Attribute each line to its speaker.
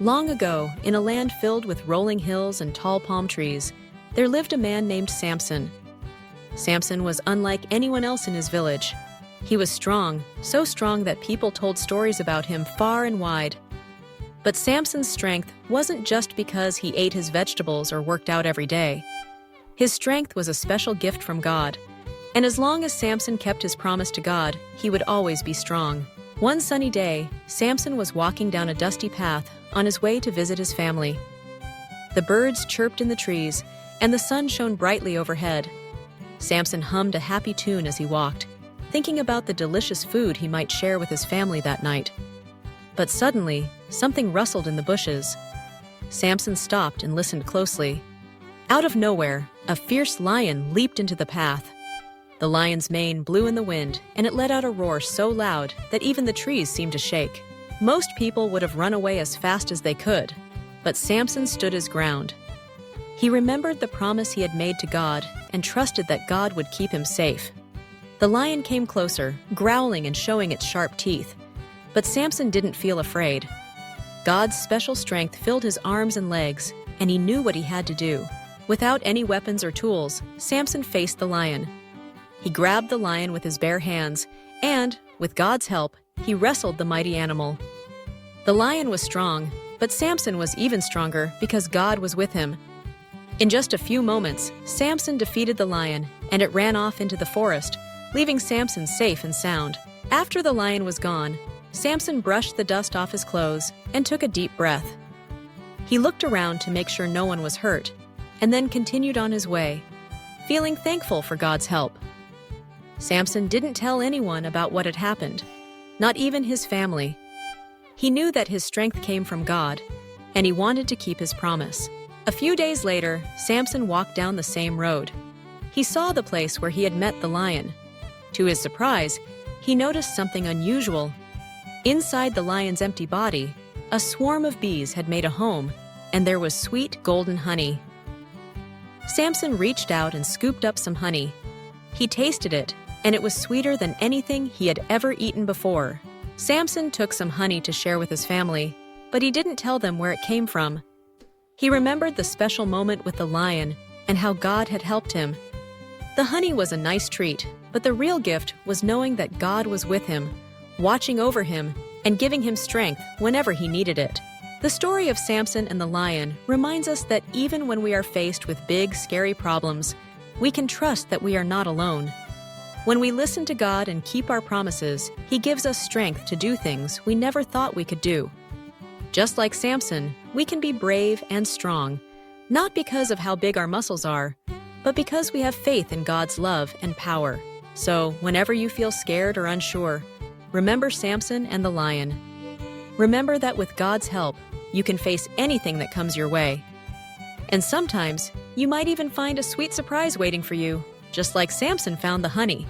Speaker 1: Long ago, in a land filled with rolling hills and tall palm trees, there lived a man named Samson. Samson was unlike anyone else in his village. He was strong, so strong that people told stories about him far and wide. But Samson's strength wasn't just because he ate his vegetables or worked out every day. His strength was a special gift from God, and as long as Samson kept his promise to God, he would always be strong. One sunny day, Samson was walking down a dusty path on his way to visit his family. The birds chirped in the trees, and the sun shone brightly overhead. Samson hummed a happy tune as he walked, thinking about the delicious food he might share with his family that night. But suddenly, something rustled in the bushes. Samson stopped and listened closely. Out of nowhere, a fierce lion leaped into the path. The lion's mane blew in the wind, and it let out a roar so loud that even the trees seemed to shake. Most people would have run away as fast as they could, but Samson stood his ground. He remembered the promise he had made to God and trusted that God would keep him safe. The lion came closer, growling and showing its sharp teeth. But Samson didn't feel afraid. God's special strength filled his arms and legs, and he knew what he had to do. Without any weapons or tools, Samson faced the lion. He grabbed the lion with his bare hands, and, with God's help, he wrestled the mighty animal. The lion was strong, but Samson was even stronger because God was with him. In just a few moments, Samson defeated the lion, and it ran off into the forest, leaving Samson safe and sound. After the lion was gone, Samson brushed the dust off his clothes and took a deep breath. He looked around to make sure no one was hurt, and then continued on his way, feeling thankful for God's help. Samson didn't tell anyone about what had happened, not even his family. He knew that his strength came from God, and he wanted to keep his promise. A few days later, Samson walked down the same road. He saw the place where he had met the lion. To his surprise, he noticed something unusual. Inside the lion's empty body, a swarm of bees had made a home, and there was sweet golden honey. Samson reached out and scooped up some honey. He tasted it, and it was sweeter than anything he had ever eaten before. Samson took some honey to share with his family, but he didn't tell them where it came from. He remembered the special moment with the lion and how God had helped him. The honey was a nice treat, but the real gift was knowing that God was with him, watching over him, and giving him strength whenever he needed it. The story of Samson and the lion reminds us that even when we are faced with big, scary problems, we can trust that we are not alone. When we listen to God and keep our promises, He gives us strength to do things we never thought we could do. Just like Samson, we can be brave and strong, not because of how big our muscles are, but because we have faith in God's love and power. So, whenever you feel scared or unsure, remember Samson and the lion. Remember that with God's help, you can face anything that comes your way. And sometimes, you might even find a sweet surprise waiting for you, just like Samson found the honey.